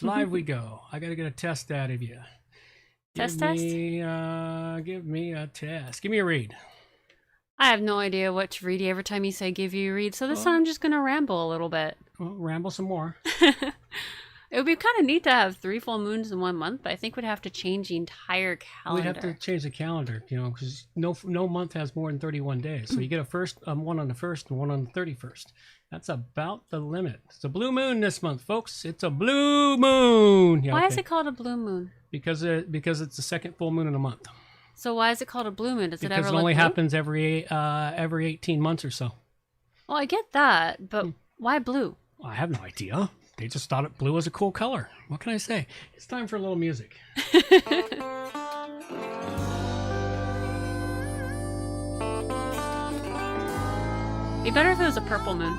Live we go. I gotta get a test out of you. Give me a test. Give me a read. I have no idea what to read every time you say give you a read, so this time I'm just gonna ramble a little bit. Well, ramble some more. It would be kind of neat to have 3 full moons in 1 month, but I think we'd have to change the entire calendar. We'd have to change the calendar, you know, because no month has more than 31 days. So you get one on the 1st and one on the 31st. That's about the limit. It's a blue moon this month, folks. It's a blue moon. Yeah, why is it called a blue moon? Because it's the second full moon in a month. So why is it called a blue moon? Does it ever Because it only happens every 18 months or so. Well, I get that, but why blue? I have no idea. They just thought blue was a cool color. What can I say? It's time for a little music. Be better if it was a purple moon.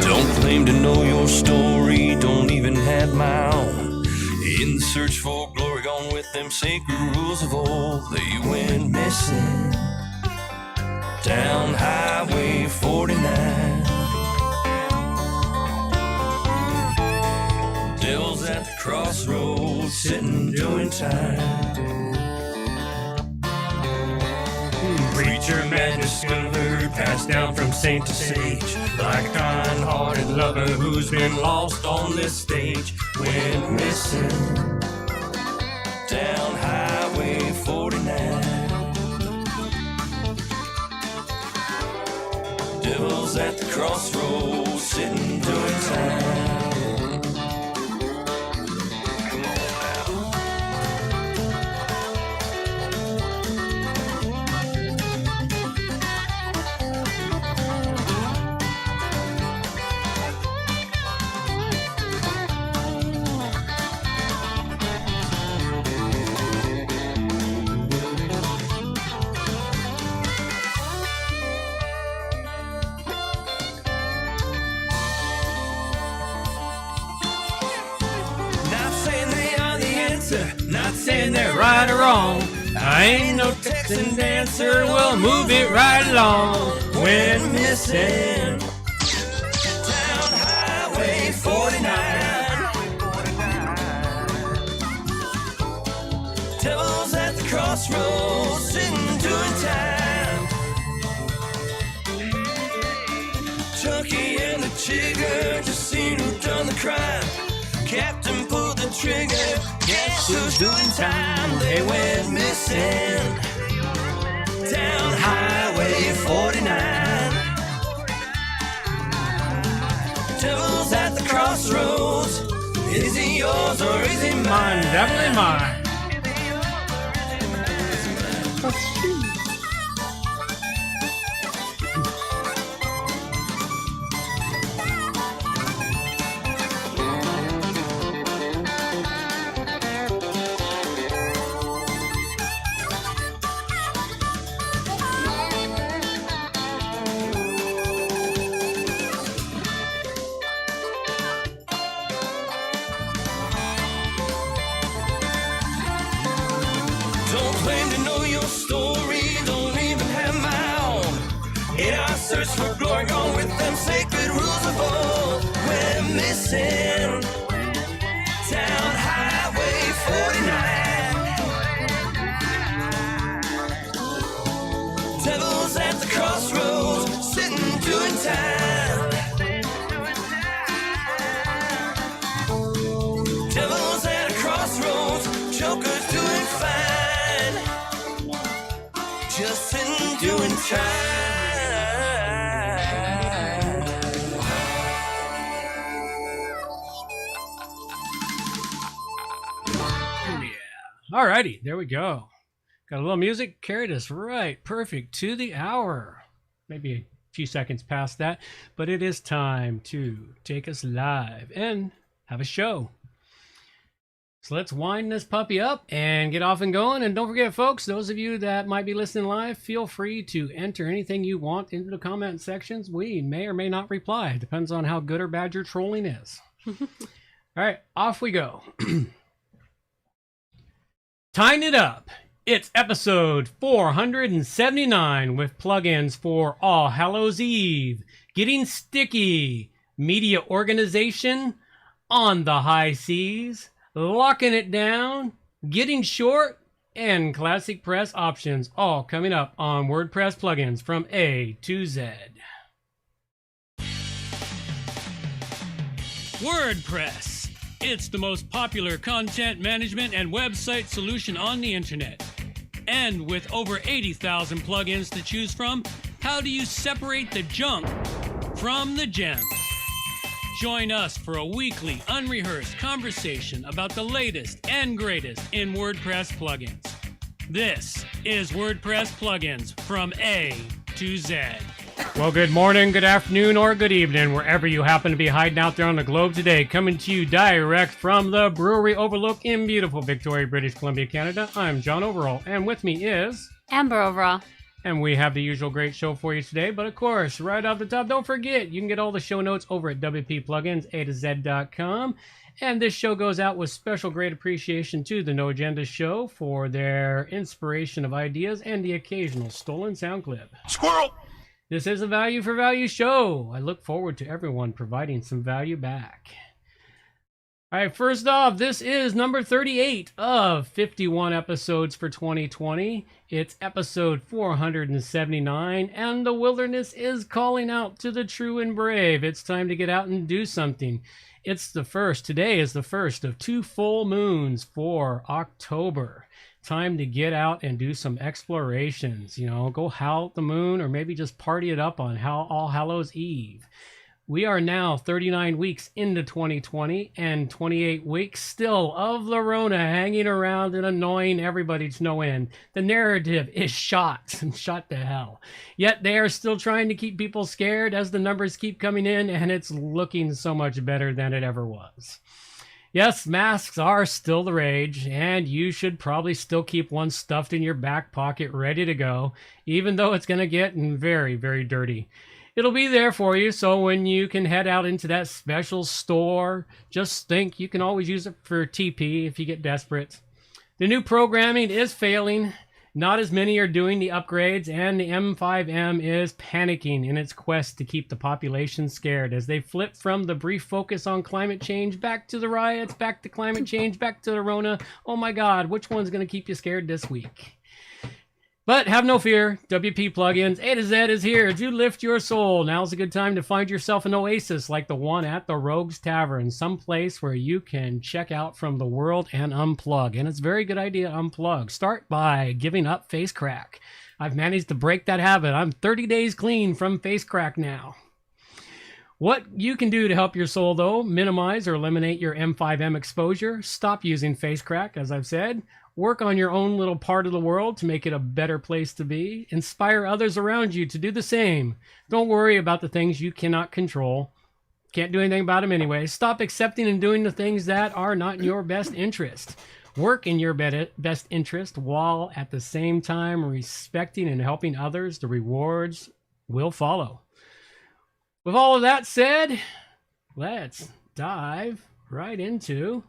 Don't claim to know your story, don't even have my own. In the search for glory, gone with them sacred rules of old. They went missing down Highway 49. Devil's at the crossroads, sitting doing time. Preacher man discovered, passed down from saint to sage, like a kind-hearted lover who's been lost on this stage. Went missing down Highway 49. Devil's at the crossroads, sitting doing time. Not saying they're right or wrong. I ain't no Texan dancer, we'll move it right along. Went missing down Highway 49. Devil's at the crossroads, sitting doing time. Chunky and the Chigger just seen who done the crime. Captain pulled the trigger, guess who's doing time? They went missing down Highway 49. Devil's at the crossroads, is he yours or is he mine? Definitely mine. Don't claim to know your story, don't even have my own. In our search for glory, gone with them sacred rules of old. We're missing down Highway 49. Devil's at the crossroads, sitting doing time. Devil's at a crossroads, Joker's doing fine. Just sitting doing time. Yeah. Alrighty, there we go. Got a little music, carried us right, perfect, to the hour. Maybe a few seconds past that, but it is time to take us live and have a show. So let's wind this puppy up and get off and going. And don't forget, folks, those of you that might be listening live, feel free to enter anything you want into the comment sections. We may or may not reply. Depends on how good or bad your trolling is. All right, off we go. Tying it up. It's episode 479 with plugins for All Hallows Eve, Getting Sticky, Media Organization, On the High Seas, Locking It Down, Getting Short, and ClassicPress options, all coming up on WordPress plugins from A to Z. WordPress. It's the most popular content management and website solution on the internet. And with over 80,000 plugins to choose from, how do you separate the junk from the gems? Join us for a weekly, unrehearsed conversation about the latest and greatest in WordPress plugins. This is WordPress Plugins from A to Z. Well, good morning, good afternoon, or good evening, wherever you happen to be hiding out there on the globe today. Coming to you direct from the Brewery Overlook in beautiful Victoria, British Columbia, Canada. I'm John Overall, and with me is... Amber Overall. And we have the usual great show for you today. But of course, right off the top, don't forget, you can get all the show notes over at wppluginsa2z.com. And this show goes out with special great appreciation to the No Agenda Show for their inspiration of ideas and the occasional stolen sound clip. Squirrel! This is a value for value show. I look forward to everyone providing some value back. All right, first off, this is number 38 of 51 episodes for 2020. It's episode 479, and the wilderness is calling out to the true and brave. It's time to get out and do something. Today is the first of 2 full moons for October. Time to get out and do some explorations. Go howl at the moon, or maybe just party it up on All Hallows Eve. We are now 39 weeks into 2020 and 28 weeks still of the Rona hanging around and annoying everybody to no end. The narrative is shot to hell. Yet they are still trying to keep people scared as the numbers keep coming in, and it's looking so much better than it ever was. Yes, masks are still the rage, and you should probably still keep one stuffed in your back pocket ready to go, even though it's going to get very, very dirty. It'll be there for you, so when you can head out into that special store, just think you can always use it for TP if you get desperate. The new programming is failing. Not as many are doing the upgrades, and the M5M is panicking in its quest to keep the population scared as they flip from the brief focus on climate change back to the riots, back to climate change, back to the Rona. Oh my God, which one's going to keep you scared this week? But have no fear, WP Plugins A to Z is here to lift your soul. Now's a good time to find yourself an oasis like the one at the Rogues Tavern, someplace where you can check out from the world and unplug. And it's a very good idea to unplug. Start by giving up face crack. I've managed to break that habit. I'm 30 days clean from face crack now. What you can do to help your soul, though, minimize or eliminate your M5M exposure, stop using face crack, as I've said, work on your own little part of the world to make it a better place to be, inspire others around you to do the same. Don't worry about the things you cannot control. Can't do anything about them anyway. Stop accepting and doing the things that are not in your best interest. Work in your best interest while at the same time respecting and helping others. The rewards will follow. With all of that said, let's dive right into...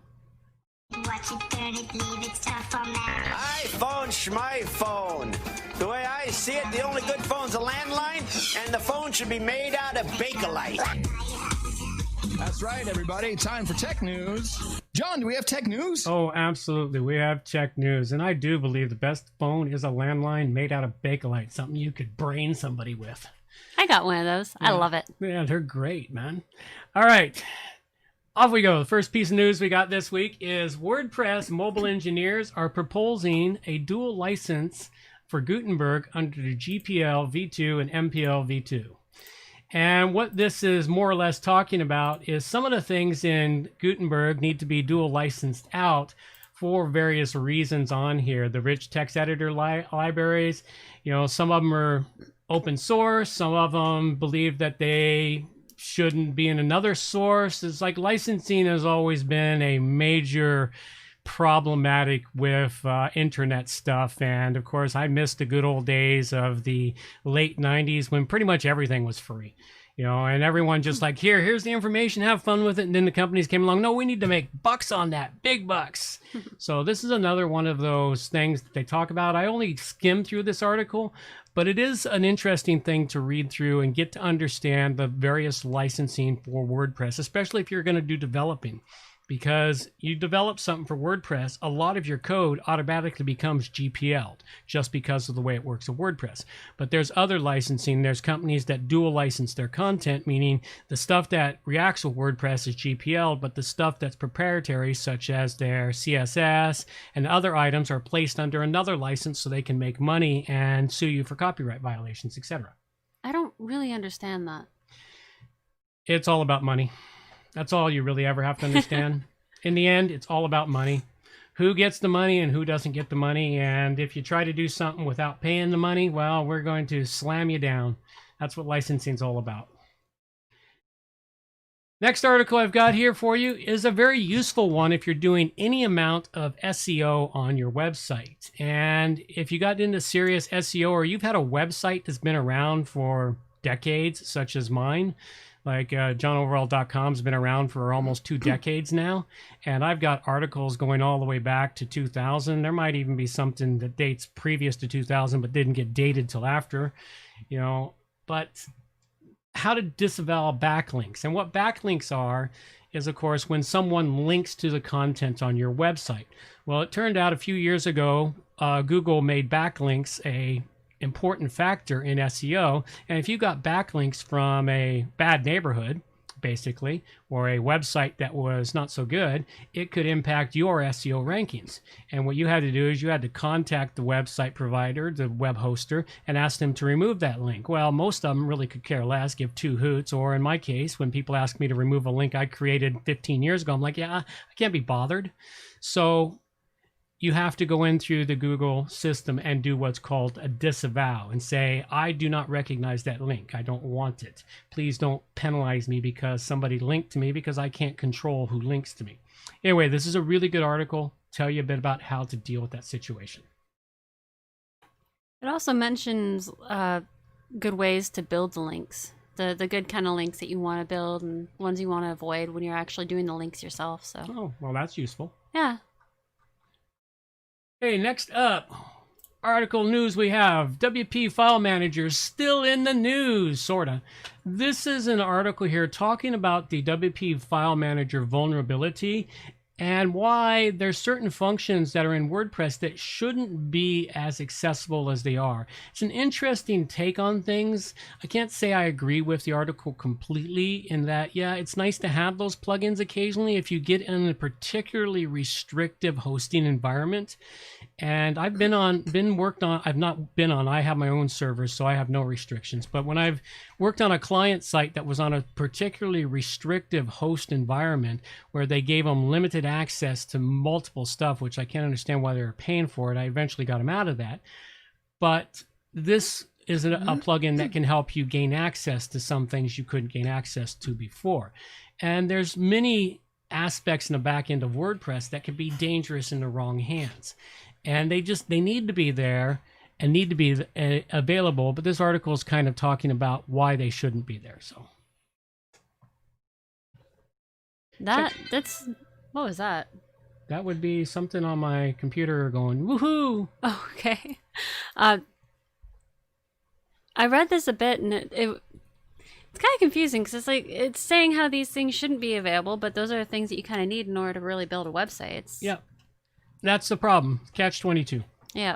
Watch it, turn it, leave it, start format. iPhone, schmyphone. The way I see it, the only good phone's a landline, and the phone should be made out of Bakelite. That's right, everybody. Time for tech news. John, do we have tech news? Oh, absolutely. We have tech news. And I do believe the best phone is a landline made out of Bakelite, something you could brain somebody with. I got one of those. I love it. Yeah, they're great, man. All right. Off we go. The first piece of news we got this week is WordPress mobile engineers are proposing a dual license for Gutenberg under the GPL v2 and MPL v2. And what this is more or less talking about is some of the things in Gutenberg need to be dual licensed out for various reasons on here. The rich text editor libraries, some of them are open source. Some of them believe that they shouldn't be in another source. It's like licensing has always been a major problematic with internet stuff. And of course, I missed the good old days of the late 90s when pretty much everything was free. And everyone just like, here's the information, have fun with it. And then the companies came along, no, we need to make bucks on that, big bucks. So this is another one of those things that they talk about. I only skimmed through this article, but it is an interesting thing to read through and get to understand the various licensing for WordPress, especially if you're going to do developing. Because you develop something for WordPress, a lot of your code automatically becomes GPL'd just because of the way it works with WordPress. But there's other licensing. There's companies that dual license their content, meaning the stuff that reacts with WordPress is GPL'd, but the stuff that's proprietary, such as their CSS and other items, are placed under another license so they can make money and sue you for copyright violations, etc. I don't really understand that. It's all about money. That's all you really ever have to understand. In the end, it's all about money. Who gets the money and who doesn't get the money. And if you try to do something without paying the money, well, we're going to slam you down. That's what licensing is all about. Next article I've got here for you is a very useful one if you're doing any amount of SEO on your website. And if you got into serious SEO, or you've had a website that's been around for decades, such as mine, like johnoverall.com has been around for almost 2 decades now. And I've got articles going all the way back to 2000. There might even be something that dates previous to 2000, but didn't get dated till after, But how to disavow backlinks. And what backlinks are is, of course, when someone links to the content on your website. Well, it turned out a few years ago, Google made backlinks a important factor in SEO. And if you got backlinks from a bad neighborhood, basically, or a website that was not so good, it could impact your SEO rankings. And what you had to do is you had to contact the website provider, the web hoster, and ask them to remove that link. Well, most of them really could care less, give 2 hoots. Or in my case, when people ask me to remove a link I created 15 years ago, I'm like, yeah, I can't be bothered. So you have to go in through the Google system and do what's called a disavow and say, I do not recognize that link. I don't want it. Please don't penalize me because somebody linked to me, because I can't control who links to me. Anyway, this is a really good article. Tell you a bit about how to deal with that situation. It also mentions good ways to build the links. The good kind of links that you want to build and ones you want to avoid when you're actually doing the links yourself. So. Oh, well, that's useful. Yeah. Hey, next up, article news we have. WP File Manager still in the news, sorta. This is an article here talking about the WP File Manager vulnerability and why there's certain functions that are in WordPress that shouldn't be as accessible as they are. It's an interesting take on things. I can't say I agree with the article completely in that, yeah, it's nice to have those plugins occasionally if you get in a particularly restrictive hosting environment. And I've I have my own servers, so I have no restrictions. But when I've worked on a client site that was on a particularly restrictive host environment where they gave them limited access to multiple stuff, which I can't understand why they were paying for it. I eventually got them out of that. But this is a plugin that can help you gain access to some things you couldn't gain access to before. And there's many aspects in the back end of WordPress that can be dangerous in the wrong hands. And they need to be there and need to be available. But this article is kind of talking about why they shouldn't be there. So that's what was that? That would be something on my computer going, woohoo! Oh, okay. I read this a bit, and it's kind of confusing because it's saying how these things shouldn't be available, but those are the things that you kind of need in order to really build a website. Yeah, that's the problem. Catch-22. Yeah.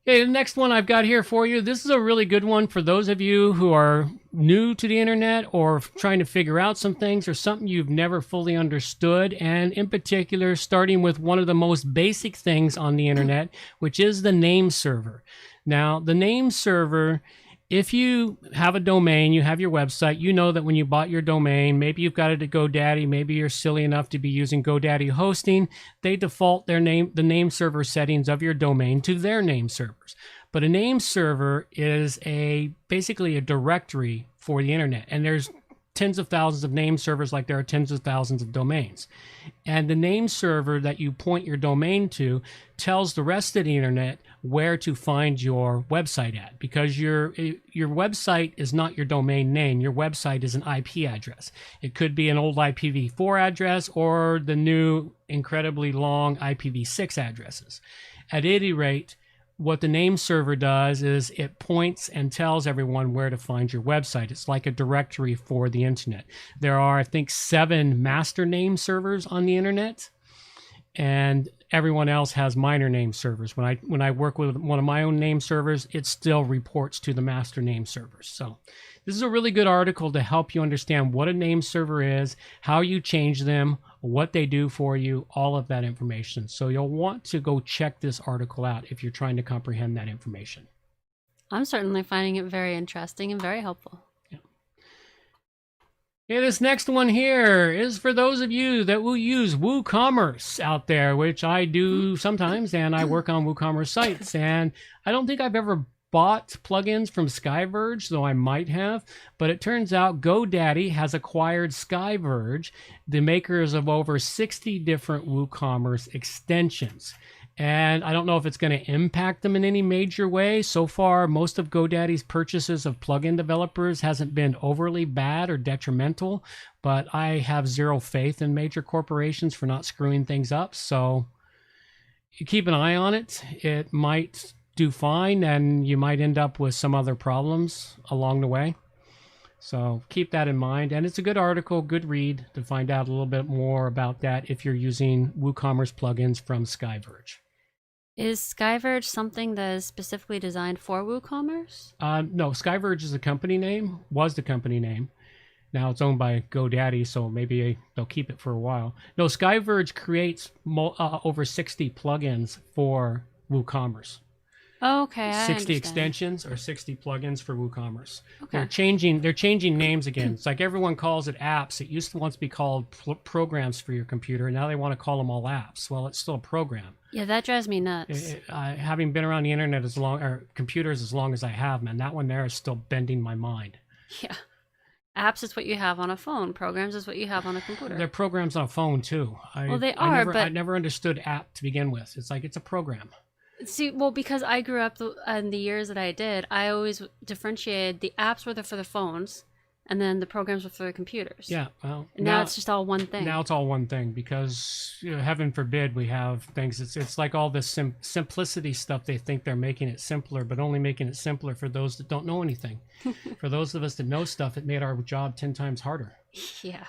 Okay, the next one I've got here for you. This is a really good one for those of you who are new to the internet or trying to figure out some things or something you've never fully understood. And in particular, starting with one of the most basic things on the internet, which is the name server. Now, the name server, if you have a domain, you have your website, you know that when you bought your domain, maybe you've got it at GoDaddy, maybe you're silly enough to be using GoDaddy hosting, they default the name server settings of your domain to their name servers. But a name server is basically a directory for the internet. And there's tens of thousands of name servers like there are tens of thousands of domains. And the name server that you point your domain to tells the rest of the internet where to find your website at, because your website is not your domain name. Your website is an IP address. It could be an old IPv4 address or the new incredibly long IPv6 addresses. At any rate, what the name server does is it points and tells everyone where to find your website. It's like a directory for the internet. There are, I think, 7 master name servers on the internet, and everyone else has minor name servers. When I work with one of my own name servers, it still reports to the master name servers. So this is a really good article to help you understand what a name server is, how you change them, what they do for you, all of that information. So you'll want to go check this article out if you're trying to comprehend that information. I'm certainly finding it very interesting and very helpful. Yeah. Okay, this next one here is for those of you that will use WooCommerce out there, which I do sometimes, and I work on WooCommerce sites. And I don't think I've ever bought plugins from Skyverge, though I might have, but it turns out GoDaddy has acquired Skyverge, the makers of over 60 different WooCommerce extensions. And I don't know if it's going to impact them in any major way. So far, most of GoDaddy's purchases of plugin developers hasn't been overly bad or detrimental, but I have zero faith in major corporations for not screwing things up. So you keep an eye on it. It might do fine, and you might end up with some other problems along the way. So keep that in mind. And it's a good article, good read to find out a little bit more about that if you're using WooCommerce plugins from Skyverge. Is Skyverge something that is specifically designed for WooCommerce? No, Skyverge is the company name, was the company name. Now it's owned by GoDaddy, so maybe they'll keep it for a while. No, Skyverge creates over 60 plugins for WooCommerce. Oh, okay, I 60 understand. extensions or 60 plugins for WooCommerce. Okay. They're changing names again. It's like everyone calls it apps. It used to once be called programs for your computer. Now they want to call them all apps. Well, it's still a program. Yeah, that drives me nuts. Having been around the internet or computers as long as I have, man, that one there is still bending my mind. Yeah. Apps is what you have on a phone. Programs is what you have on a computer. They're programs on a phone too. Well, they are, I but never understood app to begin with. It's like it's a program. see, well, because I grew up in the years that I did, I always differentiated the apps were for the phones, and then the programs were for the computers. Yeah, well, And now it's just all one thing. Now it's all one thing because, heaven forbid, we have things. It's like all this simplicity stuff. They think they're making it simpler, but only making it simpler for those that don't know anything. For those of us that know stuff, it made our job 10 times harder. Yeah.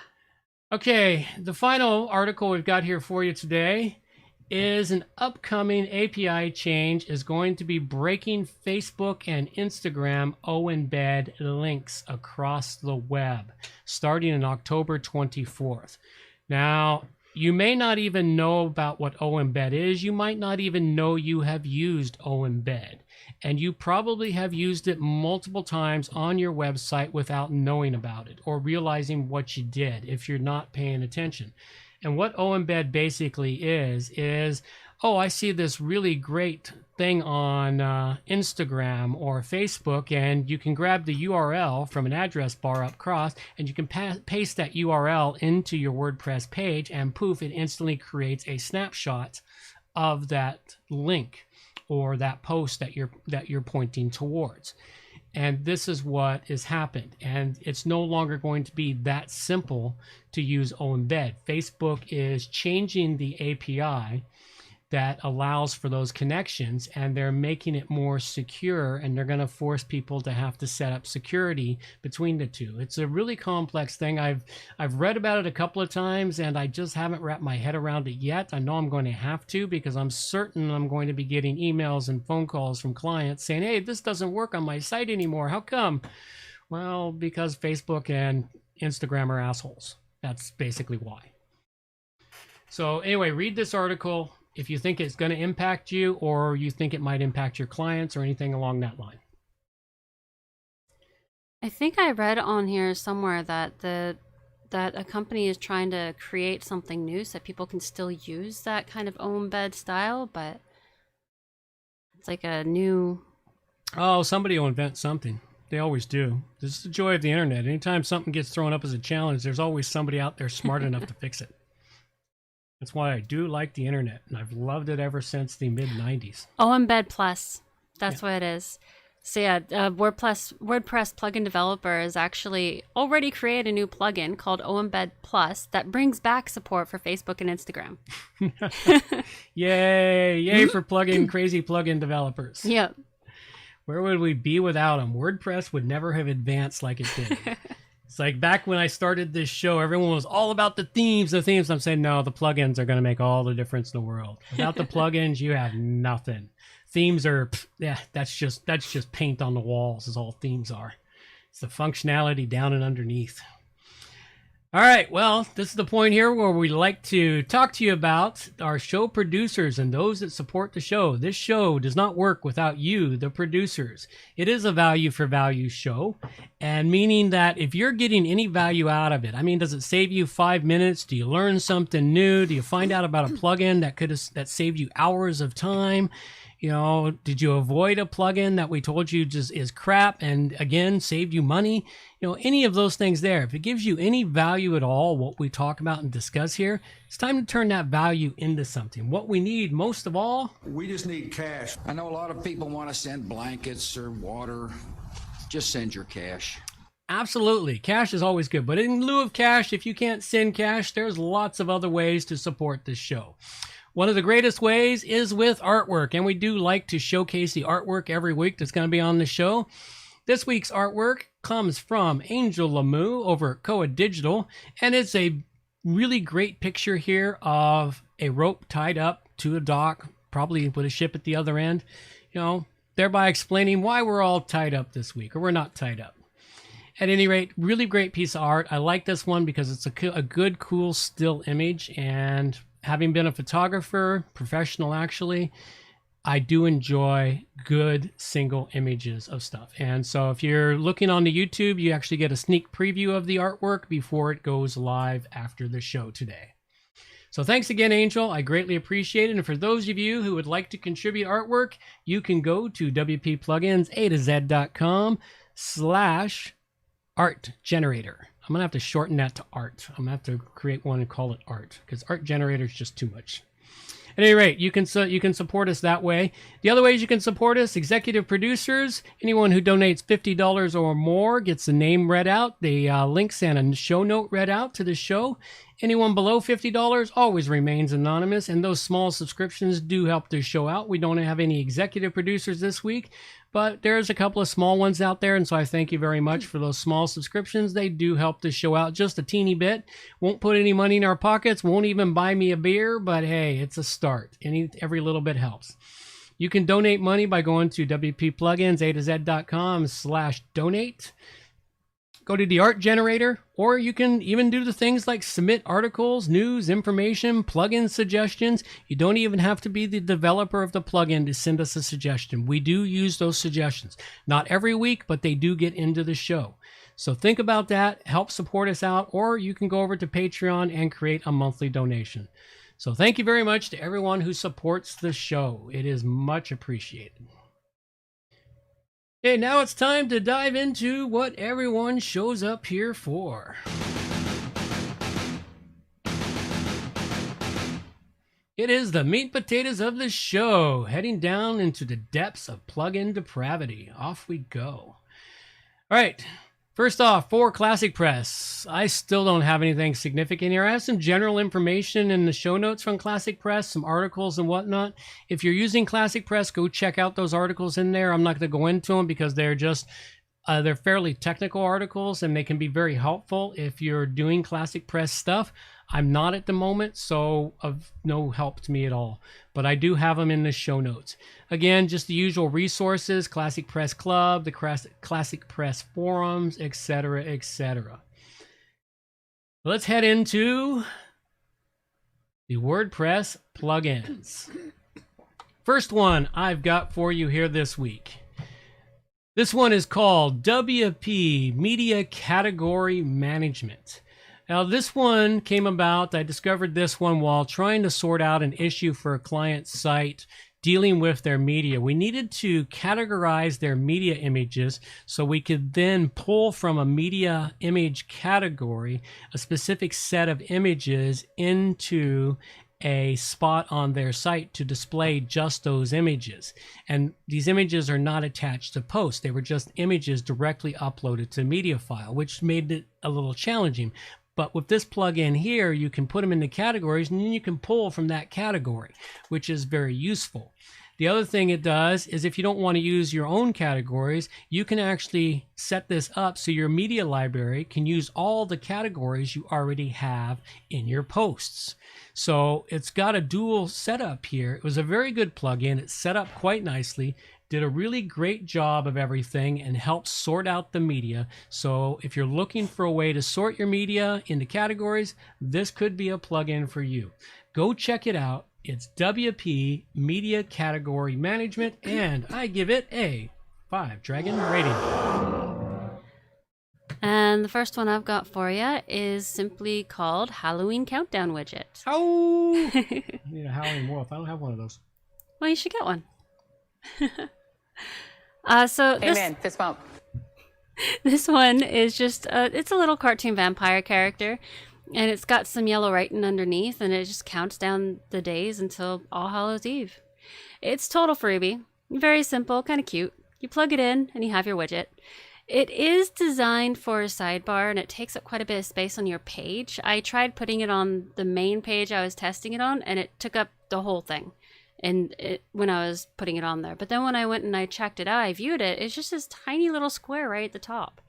Okay, the final article we've got here for you today is an upcoming API change is going to be breaking Facebook and Instagram O-embed links across the web starting in October 24th. Now, you may not even know about what O-embed is. You might not even know you have used O-embed. And you probably have used it multiple times on your website without knowing about it or realizing what you did if you're not paying attention. And what O-embed basically is, oh, I see this really great thing on Instagram or Facebook, and you can grab the URL from an address bar up across, and you can paste that URL into your WordPress page, and poof, it instantly creates a snapshot of that link or that post that you're pointing towards. And this is what has happened. And it's no longer going to be that simple to use O-embed. Facebook is changing the API that allows for those connections, and they're making it more secure, and they're going to force people to have to set up security between the two. It's a really complex thing. I've read about it a couple of times, and I just haven't wrapped my head around it yet. I know I'm going to have to, because I'm certain I'm going to be getting emails and phone calls from clients saying, hey, this doesn't work on my site anymore. How come? Well, because Facebook and Instagram are assholes. That's basically why. So anyway, read this article if you think it's going to impact you, or you think it might impact your clients or anything along that line. I think I read on here somewhere that that a company is trying to create something new so that people can still use that kind of embed style, but it's like a new... Oh, somebody will invent something. They always do. This is the joy of the internet. Anytime something gets thrown up as a challenge, there's always somebody out there smart enough to fix it. That's why I do like the internet, and I've loved it ever since the mid-90s. Embed Plus. That's what it is. So yeah, WordPress plugin developer has actually already created a new plugin called Embed Plus that brings back support for Facebook and Instagram. Yay for crazy plugin developers. Yep. Where would we be without them? WordPress would never have advanced like it did. It's like back when I started this show, everyone was all about the themes. I'm saying, no, the plugins are going to make all the difference in the world. Without the plugins, you have nothing. Themes are, that's just paint on the walls is all themes are. It's the functionality down and underneath. All right, well, this is the point here where we like to talk to you about our show producers and those that support the show. This show does not work without you, the producers. It is a value for value show, and meaning that if you're getting any value out of it, I mean, does it save you 5 minutes? Do you learn something new? Do you find out about a plugin that saved you hours of time? You know, did you avoid a plugin that we told you just is crap and again saved you money? You know, any of those things there. If it gives you any value at all, what we talk about and discuss here, it's time to turn that value into something. What we need most of all, we just need cash. I know a lot of people want to send blankets or water. Just send your cash. Absolutely. Cash is always good. But in lieu of cash, if you can't send cash, there's lots of other ways to support this show. One of the greatest ways is with artwork, and we do like to showcase the artwork every week that's going to be on the show. This week's artwork comes from Angel Lamu over at Koa Digital, and it's a really great picture here of a rope tied up to a dock, probably with a ship at the other end, you know, thereby explaining why we're all tied up this week, or we're not tied up. At any rate, really great piece of art. I like this one because it's a good, cool still image, and having been a photographer, professional actually, I do enjoy good single images of stuff. And so if you're looking on the YouTube, you actually get a sneak preview of the artwork before it goes live after the show today. So thanks again, Angel. I greatly appreciate it. And for those of you who would like to contribute artwork, you can go to wpplugins.com/art generator. I'm going to have to shorten that to art. I'm going to have to create one and call it art because art generator is just too much. At any rate, you can support us that way. The other ways you can support us, executive producers, anyone who donates $50 or more gets the name read out, the links and a show note read out to the show. Anyone below $50 always remains anonymous, and those small subscriptions do help this show out. We don't have any executive producers this week, but there's a couple of small ones out there, and so I thank you very much for those small subscriptions. They do help the show out just a teeny bit. Won't put any money in our pockets, won't even buy me a beer, but hey, it's a start. Every little bit helps. You can donate money by going to wpplugins.com/donate. Go to the art generator, or you can even do the things like submit articles, news, information, plugin suggestions. You don't even have to be the developer of the plugin to send us a suggestion. We do use those suggestions. Not every week, but they do get into the show. So think about that, help support us out, or you can go over to Patreon and create a monthly donation. So thank you very much to everyone who supports the show. It is much appreciated. Okay, now it's time to dive into what everyone shows up here for. It is the meat and potatoes of the show, heading down into the depths of plugin depravity. Off we go. All right, first off, for ClassicPress, I still don't have anything significant here. I have some general information in the show notes from ClassicPress, some articles and whatnot. If you're using ClassicPress, go check out those articles in there. I'm not going to go into them because they're just they're fairly technical articles, and they can be very helpful if you're doing ClassicPress stuff. I'm not at the moment, so of no help to me at all, but I do have them in the show notes. Again, just the usual resources, ClassicPress Club, the ClassicPress forums, etc., etc. Let's head into the WordPress plugins. First one I've got for you here this week. This one is called WP Media Category Management. Now, this one came about, I discovered this one while trying to sort out an issue for a client site dealing with their media. We needed to categorize their media images so we could then pull from a media image category a specific set of images into a spot on their site to display just those images. And these images are not attached to posts. They were just images directly uploaded to media file, which made it a little challenging. But with this plugin here, you can put them into categories and then you can pull from that category, which is very useful. The other thing it does is if you don't want to use your own categories, you can actually set this up so your media library can use all the categories you already have in your posts. So it's got a dual setup here. It was a very good plugin. It's set up quite nicely, did a really great job of everything, and helps sort out the media. So if you're looking for a way to sort your media into categories, this could be a plugin for you. Go check it out. It's WP Media Category Management, and I give it a 5 Dragon rating. And the first one I've got for you is simply called Halloween Countdown Widget. Oh! I need a Halloween wolf. I don't have one of those. Well, you should get one. Amen. Fist bump. This one is just, it's a little cartoon vampire character. And it's got some yellow writing underneath, and it just counts down the days until All Hallows Eve. It's total freebie. Very simple, kind of cute. You plug it in, and you have your widget. It is designed for a sidebar, and it takes up quite a bit of space on your page. I tried putting it on the main page I was testing it on, and it took up the whole thing when I was putting it on there. But then when I went and I checked it out, I viewed it, it's just this tiny little square right at the top.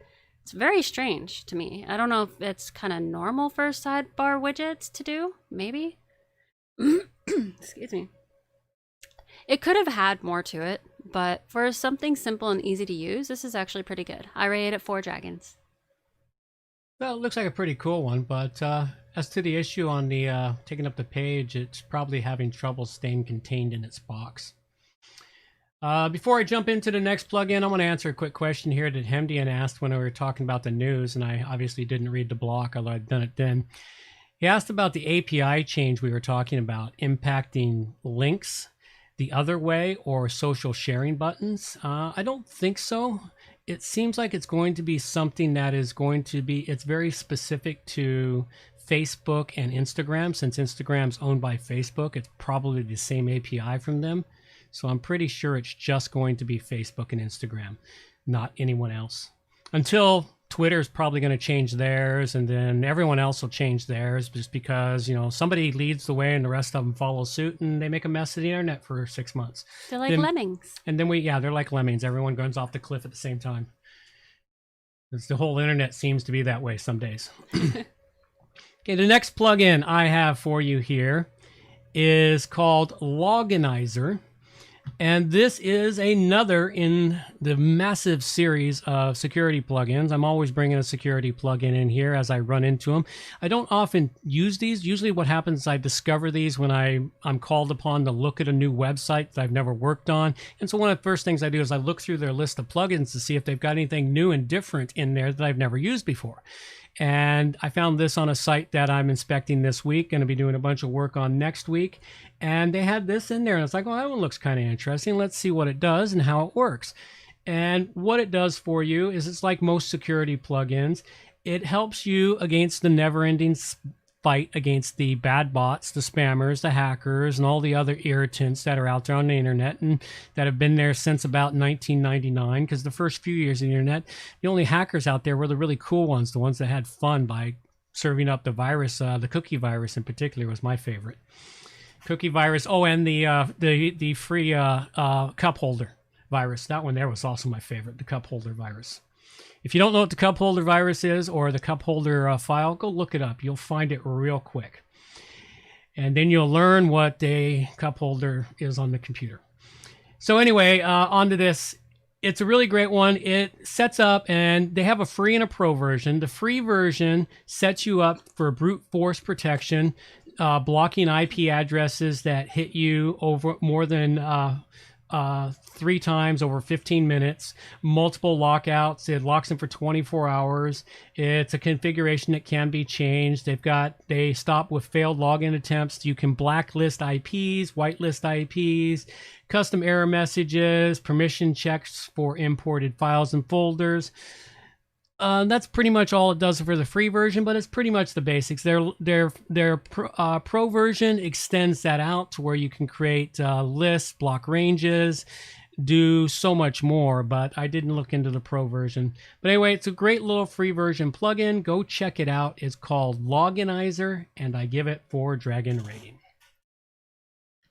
It's very strange to me. I don't know if it's kind of normal for sidebar widgets to do. Maybe. Excuse me. It could have had more to it, but for something simple and easy to use, this is actually pretty good. I rate it 4 dragons. Well, it looks like a pretty cool one, but as to the issue on the taking up the page, it's probably having trouble staying contained in its box. Before I jump into the next plugin, I want to answer a quick question here that Hemdian asked when we were talking about the news, and I obviously didn't read the block, although I'd done it then. He asked about the API change we were talking about impacting links the other way or social sharing buttons. I don't think so. It seems like it's going to be something that is going to be, it's very specific to Facebook and Instagram. Since Instagram's owned by Facebook, it's probably the same API from them. So I'm pretty sure it's just going to be Facebook and Instagram, not anyone else. Until Twitter's probably going to change theirs, and then everyone else will change theirs just because, you know, somebody leads the way and the rest of them follow suit and they make a mess of the internet for 6 months. They're like lemmings. And then they're like lemmings. Everyone goes off the cliff at the same time. The whole internet seems to be that way some days. Okay, the next plugin I have for you here is called Loganizer. And this is another in the massive series of security plugins. I'm always bringing a security plugin in here as I run into them. I don't often use these. Usually what happens is I discover these when I'm called upon to look at a new website that I've never worked on. And so one of the first things I do is I look through their list of plugins to see if they've got anything new and different in there that I've never used before. And I found this on a site that I'm inspecting this week, going to be doing a bunch of work on next week. And they had this in there, and it's like, well, that one looks kind of interesting. Let's see what it does and how it works. And what it does for you is it's like most security plugins. It helps you against the never-ending fight against the bad bots, the spammers, the hackers, and all the other irritants that are out there on the internet and that have been there since about 1999, because the first few years of the internet, the only hackers out there were the really cool ones, the ones that had fun by serving up the virus. The cookie virus in particular was my favorite. Cookie virus. Oh, and the free cup holder virus. That one there was also my favorite, the cup holder virus. If you don't know what the cup holder virus is or the cup holder file, go look it up. You'll find it real quick. And then you'll learn what a cup holder is on the computer. So anyway, onto this. It's a really great one. It sets up, and they have a free and a pro version. The free version sets you up for brute force protection, blocking IP addresses that hit you over more than 3 times over 15 minutes, multiple lockouts. It locks in for 24 hours. It's a configuration that can be changed. They stop with failed login attempts. You can blacklist IPs, whitelist IPs, custom error messages, permission checks for imported files and folders. That's pretty much all it does for the free version, but it's pretty much the basics. Their pro version extends that out to where you can create lists, block ranges, do so much more, but I didn't look into the pro version. But anyway, it's a great little free version plugin. Go check it out. It's called Loginizer, and I give it 4 dragon rating.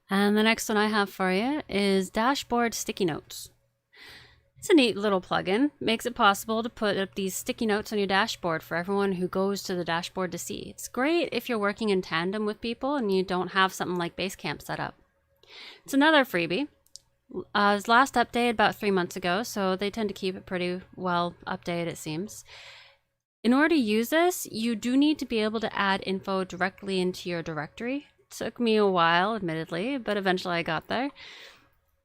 And the next one I have for you is Dashboard Sticky Notes. It's a neat little plugin. Makes it possible to put up these sticky notes on your dashboard for everyone who goes to the dashboard to see. It's great if you're working in tandem with people and you don't have something like Basecamp set up. It's another freebie. It was last updated about 3 months ago, so they tend to keep it pretty well updated, it seems. In order to use this, you do need to be able to add info directly into your directory. It took me a while, admittedly, but eventually I got there.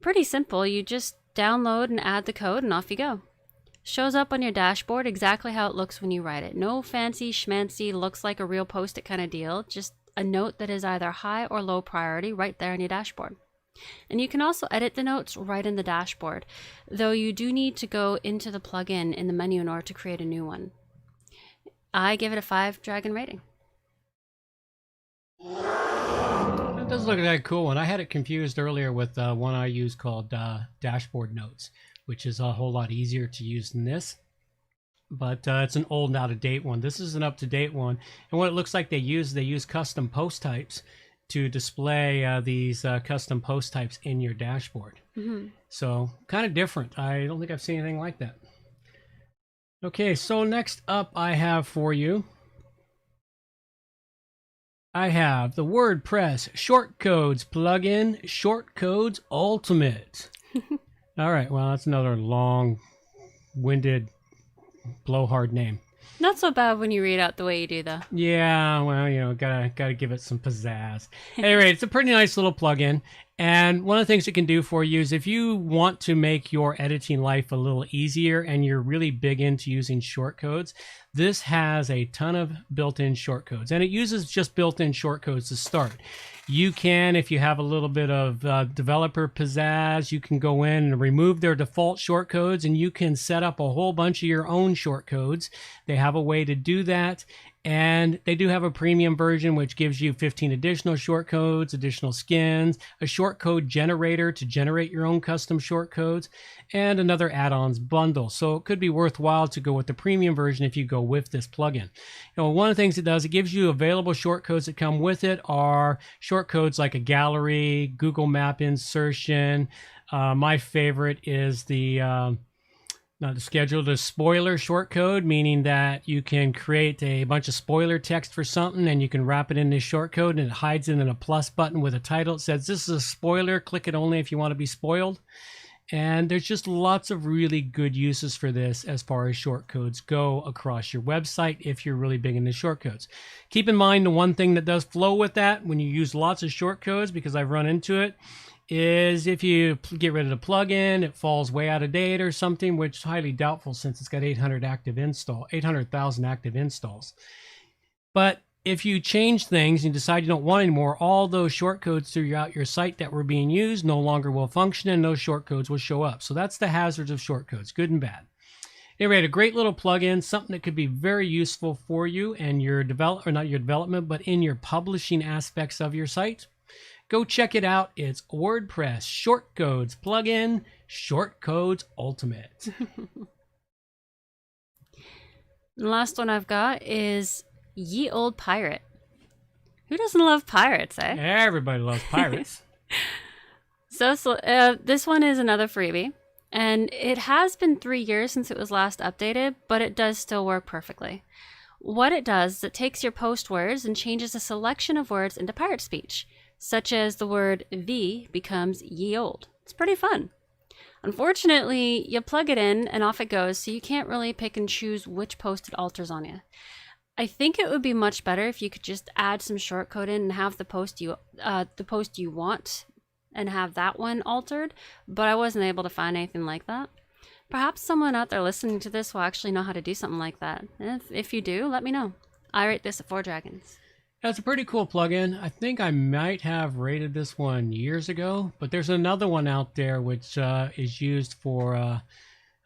Pretty simple. You just download and add the code and off you go. Shows up on your dashboard exactly how it looks when you write it. No fancy schmancy, looks like a real post-it kind of deal. Just a note that is either high or low priority right there on your dashboard. And you can also edit the notes right in the dashboard, though you do need to go into the plugin in the menu in order to create a new one. I give it a 5 dragon rating. It does look like a cool one. I had it confused earlier with one I use called Dashboard Notes, which is a whole lot easier to use than this. But it's an old and out-of-date one. This is an up-to-date one. And what it looks like they use custom post types to display these custom post types in your dashboard. Mm-hmm. So kind of different. I don't think I've seen anything like that. Okay, so next up I have for you, I have the WordPress Shortcodes plugin, Shortcodes Ultimate. All right, well, that's another long-winded, blowhard name. Not so bad when you read out the way you do, though. Yeah, well, you know, gotta give it some pizzazz. Anyway, it's a pretty nice little plugin. And one of the things it can do for you is if you want to make your editing life a little easier and you're really big into using shortcodes, this has a ton of built-in shortcodes. And it uses just built-in shortcodes to start. You can, if you have a little bit of developer pizzazz, you can go in and remove their default shortcodes and you can set up a whole bunch of your own shortcodes. They have a way to do that. And they do have a premium version, which gives you 15 additional shortcodes, additional skins, a shortcode generator to generate your own custom shortcodes, and another add-ons bundle. So it could be worthwhile to go with the premium version if you go with this plugin. You know, one of the things it does, it gives you available shortcodes that come with it are shortcodes like a gallery, Google Map insertion. My favorite is the schedule the spoiler shortcode, meaning that you can create a bunch of spoiler text for something and you can wrap it in this shortcode and it hides it in a plus button with a title. It says, this is a spoiler, click it only if you want to be spoiled. And there's just lots of really good uses for this as far as shortcodes go across your website if you're really big into shortcodes. Keep in mind the one thing that does flow with that when you use lots of shortcodes, because I've run into it, is if you get rid of the plugin, it falls way out of date or something, which is highly doubtful since it's got 800,000 active installs. But if you change things and decide you don't want anymore, all those shortcodes throughout your site that were being used no longer will function and those shortcodes will show up. So that's the hazards of shortcodes, good and bad. Anyway, a great little plugin, something that could be very useful for you and your not your development, but in your publishing aspects of your site. Go check it out. It's WordPress Shortcodes plugin, Shortcodes Ultimate. The last one I've got is Ye Olde Pirate. Who doesn't love pirates, eh? Everybody loves pirates. So this one is another freebie, and it has been 3 years since it was last updated, but it does still work perfectly. What it does is it takes your post words and changes a selection of words into pirate speech, such as the word "the" becomes "ye olde." It's pretty fun. Unfortunately, you plug it in and off it goes, so you can't really pick and choose which post it alters on you. I think it would be much better if you could just add some shortcode in and have the post you want and have that one altered, but I wasn't able to find anything like that. Perhaps someone out there listening to this will actually know how to do something like that. If you do, let me know. I rate this at 4 dragons. That's a pretty cool plugin. I think I might have rated this one years ago, but there's another one out there which is used for,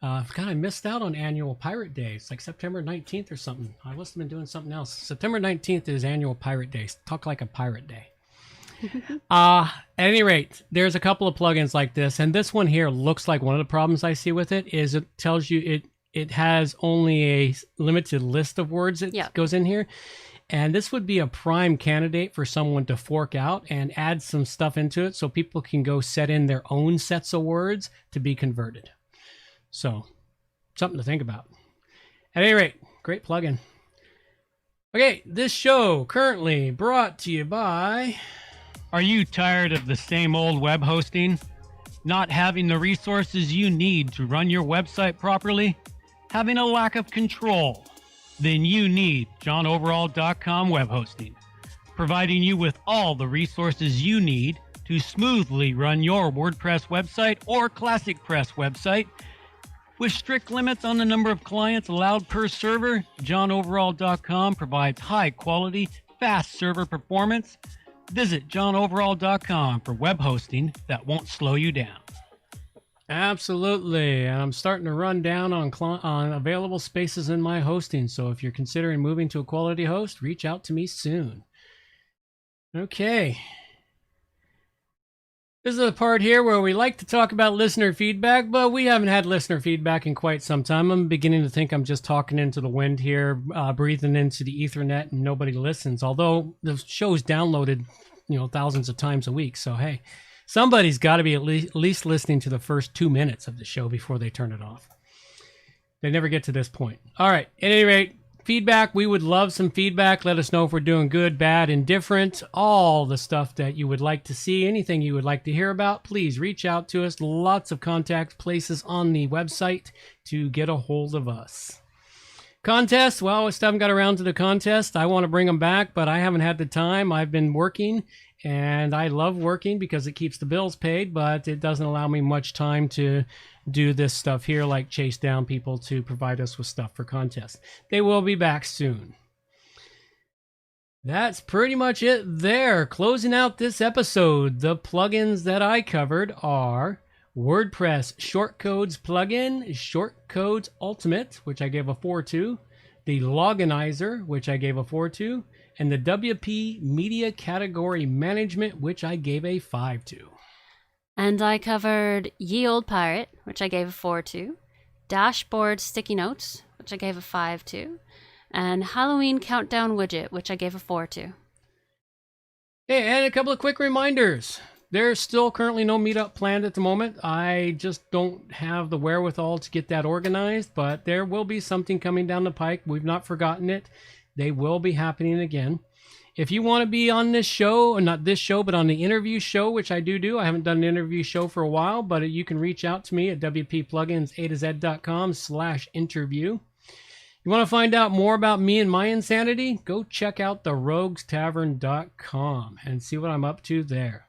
God, I missed out on Annual Pirate Day. It's like September 19th or something. I must have been doing something else. September 19th is Annual Pirate Day. Talk like a pirate day. At any rate, there's a couple of plugins like this, and this one here looks like one of the problems I see with it is it tells you it has only a limited list of words that goes in here. And this would be a prime candidate for someone to fork out and add some stuff into it so people can go set in their own sets of words to be converted. So, something to think about. At any rate, great plugin. Okay, this show currently brought to you by... Are you tired of the same old web hosting? Not having the resources you need to run your website properly? Having a lack of control? Then you need johnoverall.com web hosting, providing you with all the resources you need to smoothly run your WordPress website or ClassicPress website. With strict limits on the number of clients allowed per server, johnoverall.com provides high quality, fast server performance. Visit johnoverall.com for web hosting that won't slow you down. Absolutely. I'm starting to run down on available spaces in my hosting. So if you're considering moving to a quality host, reach out to me soon. Okay. This is the part here where we like to talk about listener feedback, but we haven't had listener feedback in quite some time. I'm beginning to think I'm just talking into the wind here, breathing into the Ethernet, and nobody listens. Although the show's downloaded, thousands of times a week. So, hey. Somebody's got to be at least listening to the first 2 minutes of the show before they turn it off. They never get to this point. All right. At any rate, feedback. We would love some feedback. Let us know if we're doing good, bad, indifferent. All the stuff that you would like to see. Anything you would like to hear about. Please reach out to us. Lots of contact places on the website to get a hold of us. Contests. Well, I still haven't got around to the contest. I want to bring them back, but I haven't had the time. I've been working. And I love working because it keeps the bills paid, but it doesn't allow me much time to do this stuff here, like chase down people to provide us with stuff for contests. They will be back soon. That's pretty much it there. Closing out this episode, the plugins that I covered are WordPress Shortcodes plugin, Shortcodes Ultimate, which I gave a 4 to, the Loginizer, which I gave a 4 to, and the WP Media Category Management, which I gave a 5 to. And I covered Ye Olde Pirate, which I gave a 4 to, Dashboard Sticky Notes, which I gave a 5 to, and Halloween Countdown Widget, which I gave a 4 to. Hey, and a couple of quick reminders. There's still currently no meetup planned at the moment. I just don't have the wherewithal to get that organized, but there will be something coming down the pike. We've not forgotten it. They will be happening again. If you want to be on this show, or not this show, but on the interview show, which I do. I haven't done an interview show for a while, but you can reach out to me at wppluginsa2z.com/interview. You want to find out more about me and my insanity? Go check out theroguestavern.com and see what I'm up to there.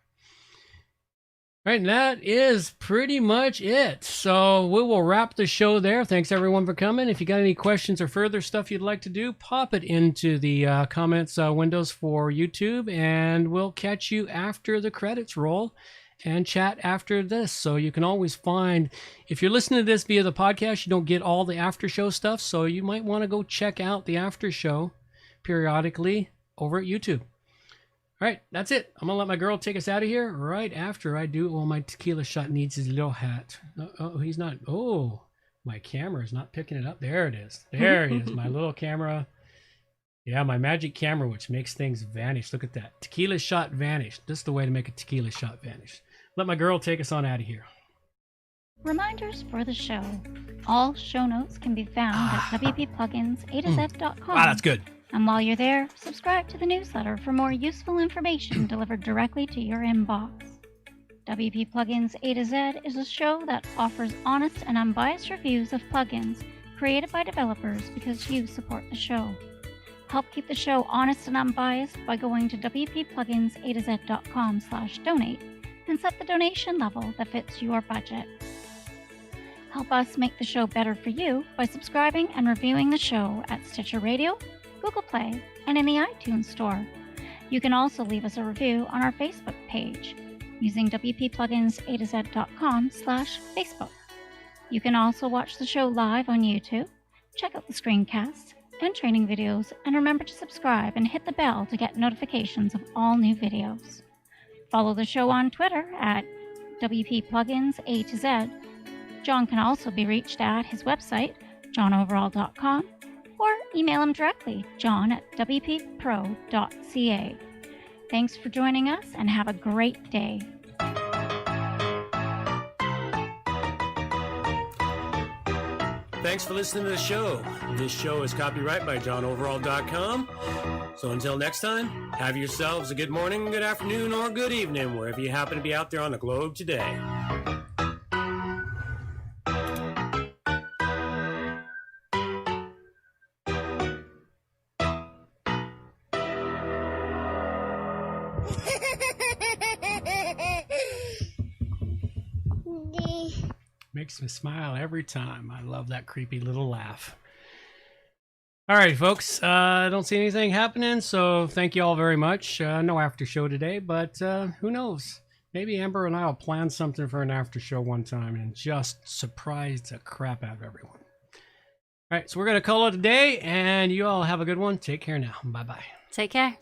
All right, and that is pretty much it. So we will wrap the show there. Thanks, everyone, for coming. If you got any questions or further stuff you'd like to do, pop it into the comments windows for YouTube, and we'll catch you after the credits roll and chat after this. So you can always find, if you're listening to this via the podcast, you don't get all the after show stuff, so you might want to go check out the after show periodically over at YouTube. All right, that's it. I'm going to let my girl take us out of here right after I do. Well, my tequila shot needs his little hat. Oh, he's not. Oh, my camera is not picking it up. There it is. There it is, my little camera. Yeah, my magic camera, which makes things vanish. Look at that. Tequila shot vanish. This is the way to make a tequila shot vanish. Let my girl take us on out of here. Reminders for the show. All show notes can be found at wppluginsa2z.com. Wow, that's good. And while you're there, subscribe to the newsletter for more useful information delivered directly to your inbox. WP Plugins A to Z is a show that offers honest and unbiased reviews of plugins created by developers because you support the show. Help keep the show honest and unbiased by going to wppluginsa2z.com/donate and set the donation level that fits your budget. Help us make the show better for you by subscribing and reviewing the show at Stitcher Radio, Google Play, and in the iTunes Store. You can also leave us a review on our Facebook page using wppluginsa2z.com/Facebook. You can also watch the show live on YouTube, check out the screencasts and training videos, and remember to subscribe and hit the bell to get notifications of all new videos. Follow the show on Twitter at WPPluginsA2Z. John can also be reached at his website, johnoverall.com, or email him directly, john@wppro.ca. Thanks for joining us and have a great day. Thanks for listening to the show. This show is copyright by johnoverall.com. So until next time, have yourselves a good morning, good afternoon, or good evening, wherever you happen to be out there on the globe today. Makes me smile every time. I love that creepy little laugh. All right, folks. I don't see anything happening, so thank you all very much. No after show today, but who knows? Maybe Amber and I will plan something for an after show one time and just surprise the crap out of everyone. All right, so we're going to call it a day, and you all have a good one. Take care now. Bye-bye. Take care.